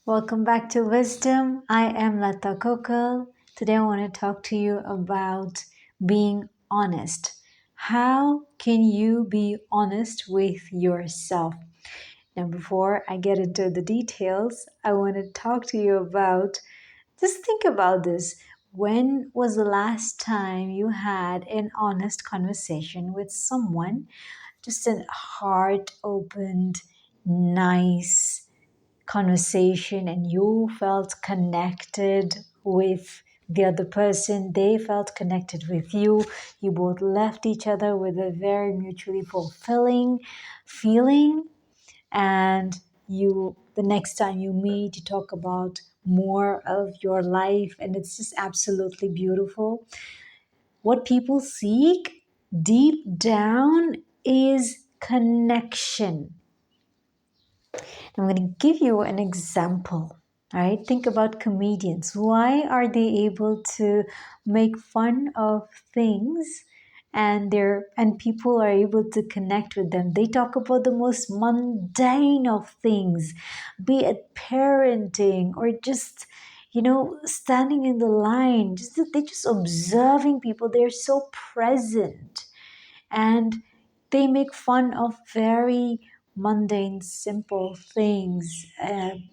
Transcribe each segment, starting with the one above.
Welcome back to Wisdom. I am Lata Kokal. Today I want to talk to you about being honest. How can you be honest with yourself? Now, before I get into the details, I want to talk to you about just think about this. When was the last time you had an honest conversation with someone? Just a heart opened, nice conversation and you felt connected with the other person, they felt connected with you. You both left each other with a very mutually fulfilling feeling, and the next time you meet, you talk about more of your life, and it's just absolutely beautiful. What people seek deep down is connection. I'm going to give you an example. All right, think about comedians. Why are they able to make fun of things and people are able to connect with them? They talk about the most mundane of things, be it parenting or just standing in the line. They're just observing people. They're so present and they make fun of very mundane, simple things, and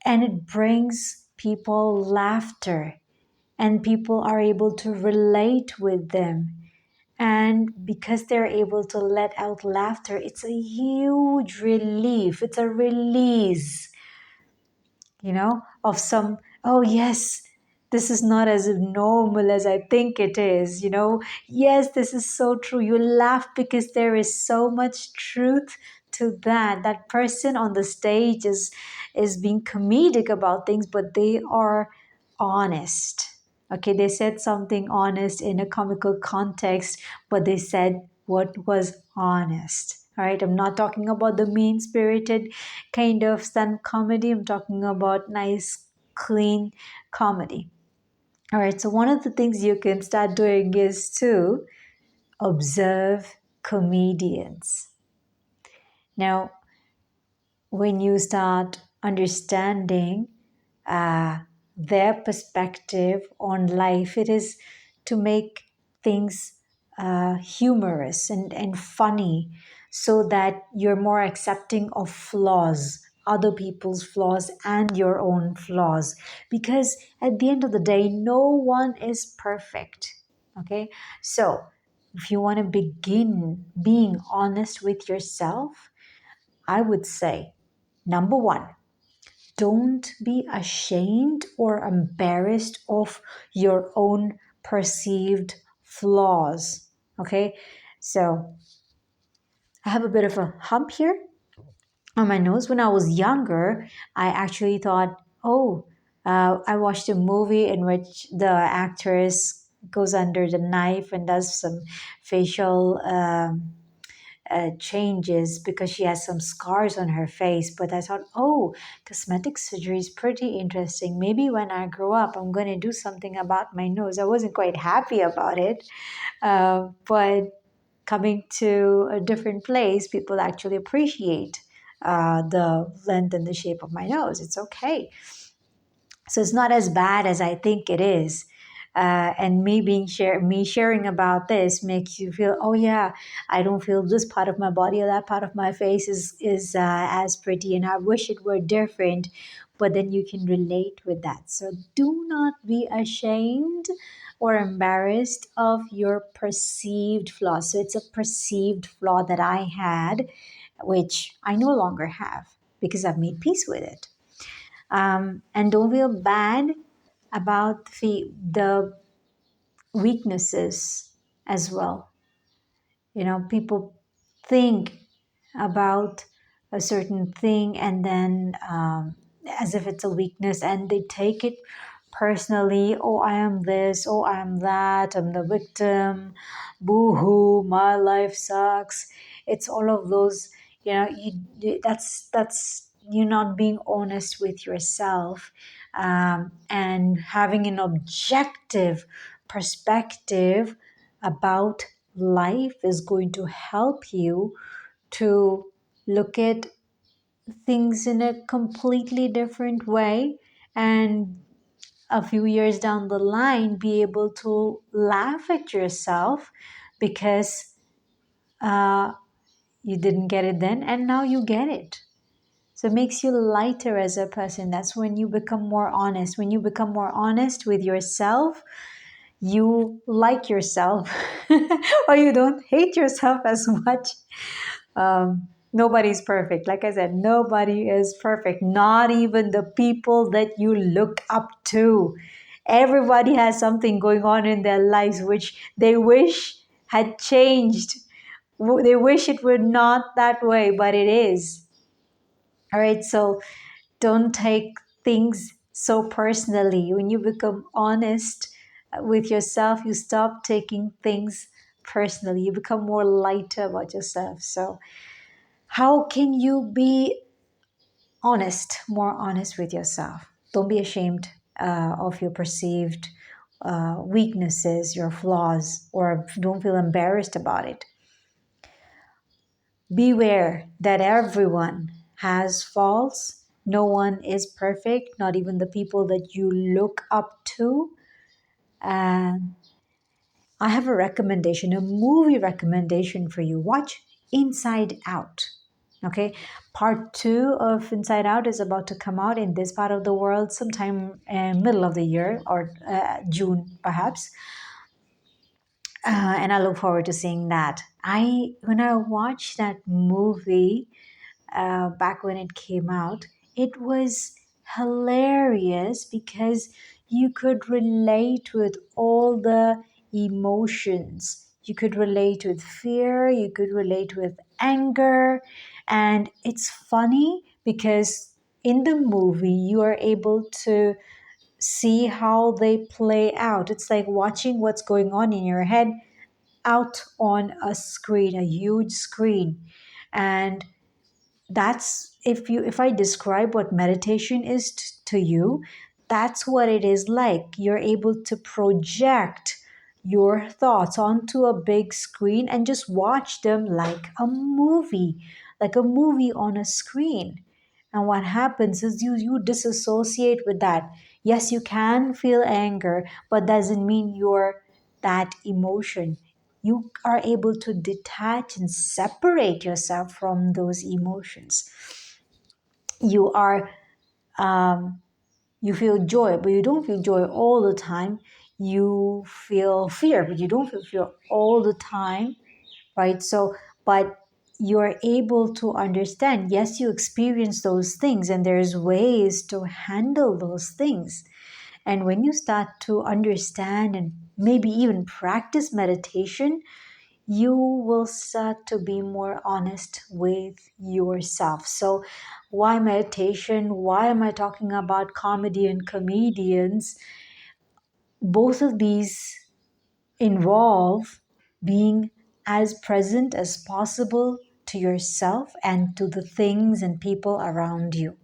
it brings people laughter, and people are able to relate with them. And because they're able to let out laughter, it's a huge relief, it's a release of some, oh yes, this is not as normal as I think it is. Yes, this is so true. You laugh because there is so much truth to that person on the stage is being comedic about things, but they are honest. Okay, they said something honest in a comical context, but they said what was honest. All right, I'm not talking about the mean spirited kind of stand comedy. I'm talking about nice, clean comedy. All right, so one of the things you can start doing is to observe comedians. Now, when you start understanding uh, their perspective on life, it is to make things humorous and funny so that you're more accepting of flaws, other people's flaws and your own flaws. Because at the end of the day, no one is perfect. Okay? So if you want to begin being honest with yourself, I would say number one, don't be ashamed or embarrassed of your own perceived flaws. Okay, so I have a bit of a hump here on my nose. When I was younger, I actually thought, oh, I watched a movie in which the actress goes under the knife and does some facial changes because she has some scars on her face. But I thought, oh, cosmetic surgery is pretty interesting. Maybe when I grow up, I'm going to do something about my nose. I wasn't quite happy about it. But coming to a different place, people actually appreciate the length and the shape of my nose. It's okay. So it's not as bad as I think it is. And me sharing about this makes you feel, oh yeah, I don't feel this part of my body or that part of my face is as pretty, and I wish it were different. But then you can relate with that. So do not be ashamed or embarrassed of your perceived flaws. So it's a perceived flaw that I had, which I no longer have because I've made peace with it. And don't feel bad about the weaknesses as well. People think about a certain thing and then as if it's a weakness, and they take it personally. Oh, I am this. Oh, I am that. I'm the victim. Boo hoo, my life sucks. It's all of those. That's you not being honest with yourself, and having an objective perspective about life is going to help you to look at things in a completely different way, and a few years down the line be able to laugh at yourself because uh, you didn't get it then and now you get it. So it makes you lighter as a person. That's when you become more honest. When you become more honest with yourself, you like yourself or you don't hate yourself as much. Nobody's perfect. Like I said, nobody is perfect, not even the people that you look up to. Everybody has something going on in their lives which they wish had changed. They wish it were not that way, but it is. All right, so don't take things so personally. When you become honest with yourself, you stop taking things personally. You become more lighter about yourself. So, how can you be honest, more honest with yourself? Don't be ashamed of your perceived weaknesses, your flaws, or don't feel embarrassed about it. Beware that everyone has faults. No one is perfect, not even the people that you look up to. And I have a recommendation, a movie recommendation for you. Watch Inside Out. Okay, part two of Inside Out is about to come out in this part of the world sometime middle of the year or June perhaps. And I look forward to seeing that. When I watched that movie, back when it came out, it was hilarious because you could relate with all the emotions. You could relate with fear, you could relate with anger, and it's funny because in the movie you are able to see how they play out. It's like watching what's going on in your head out on a screen, a huge screen. And that's if I describe what meditation is to you, that's what it is like. You're able to project your thoughts onto a big screen and just watch them like a movie on a screen. And what happens is you disassociate with that. Yes, you can feel anger, but doesn't mean you're that emotion. You are able to detach and separate yourself from those emotions. You are you feel joy, but you don't feel joy all the time. You feel fear, but you don't feel fear all the time, right? So, but you're able to understand. Yes, you experience those things, and there's ways to handle those things. And when you start to understand and maybe even practice meditation, you will start to be more honest with yourself. So, why meditation? Why am I talking about comedy and comedians? Both of these involve being as present as possible to yourself and to the things and people around you.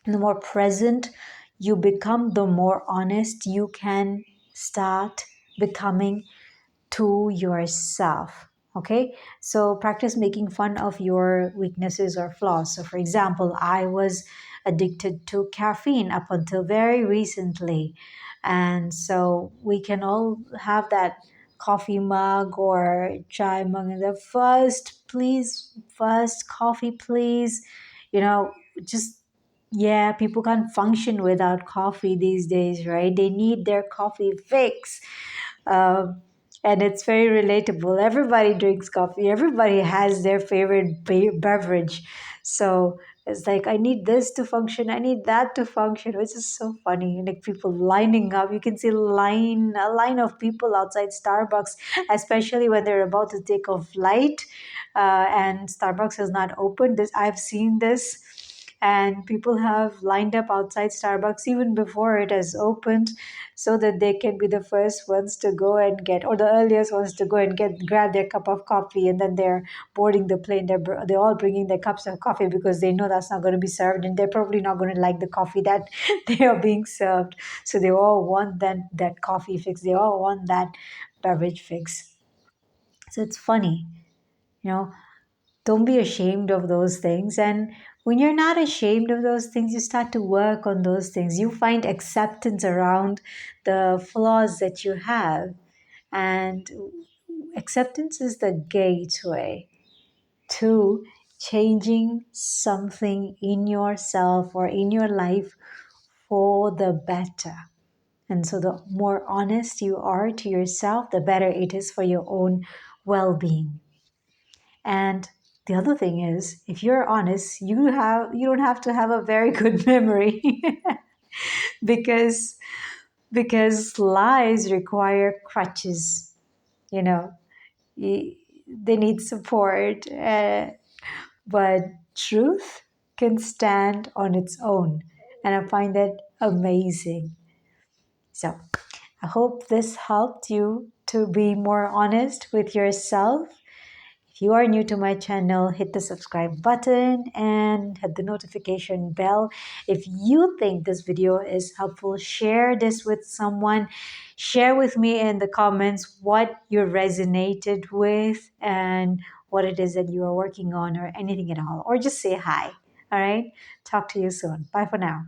And the more present you become, the more honest you can start becoming to yourself. Okay, so practice making fun of your weaknesses or flaws. So, for example, I was addicted to caffeine up until very recently, and so we can all have that coffee mug or chai mug in the first, please, first coffee, please. You know, just yeah, people can't function without coffee these days, right? They need their coffee fix. Um, and it's very relatable. Everybody drinks coffee. Everybody has their favorite beverage. So it's like I need this to function. I need that to function, which is so funny. Like people lining up. You can see a line of people outside Starbucks, especially when they're about to take a flight, and Starbucks is not open. This I've seen this. And people have lined up outside Starbucks even before it has opened so that they can be the first ones to go and get, or the earliest ones to go and grab their cup of coffee, and then they're boarding the plane. They're all bringing their cups of coffee because they know that's not going to be served, and they're probably not going to like the coffee that they are being served. So they all want that coffee fix. They all want that beverage fix. So it's funny, you know. Don't be ashamed of those things, and When you're not ashamed of those things, you start to work on those things. You find acceptance around the flaws that you have. And acceptance is the gateway to changing something in yourself or in your life for the better. And so, the more honest you are to yourself, the better it is for your own well being. And the other thing is, if you're honest, you don't have to have a very good memory because lies require crutches. You know, they need support, but truth can stand on its own, and I find that amazing. So I hope this helped you to be more honest with yourself. If you are new to my channel, hit the subscribe button and hit the notification bell. If you think this video is helpful, share this with someone. Share with me in the comments what you resonated with and what it is that you are working on or anything at all. Or just say hi. All right. Talk to you soon. Bye for now.